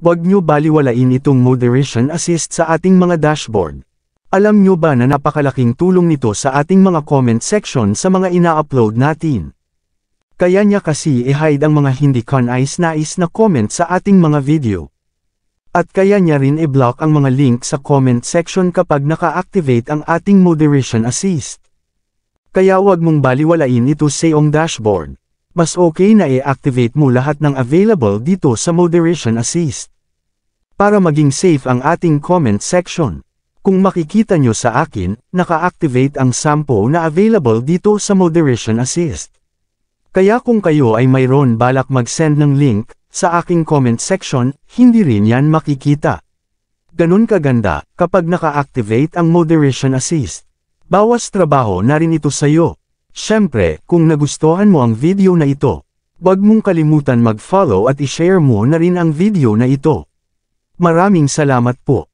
Huwag nyo baliwalain itong Moderation Assist sa ating mga dashboard. Alam nyo ba na napakalaking tulong nito sa ating mga comment section sa mga ina-upload natin? Kaya niya kasi i-hide ang mga hindi kanais-nais na comment sa ating mga video. At kaya niya rin i-block ang mga link sa comment section kapag naka-activate ang ating Moderation Assist. Kaya wag mong baliwalain ito sa iyong dashboard. Mas okay na i-activate mo lahat ng available dito sa Moderation Assist. Para maging safe ang ating comment section. Kung makikita nyo sa akin, naka-activate ang 10 na available dito sa Moderation Assist. Kaya kung kayo ay mayroon balak mag-send ng link sa aking comment section, hindi rin yan makikita. Ganun kaganda kapag naka-activate ang Moderation Assist. Bawas trabaho na rin ito sa'yo. Siyempre, kung nagustuhan mo ang video na ito, huwag mong kalimutan mag-follow at i-share mo na rin ang video na ito. Maraming salamat po.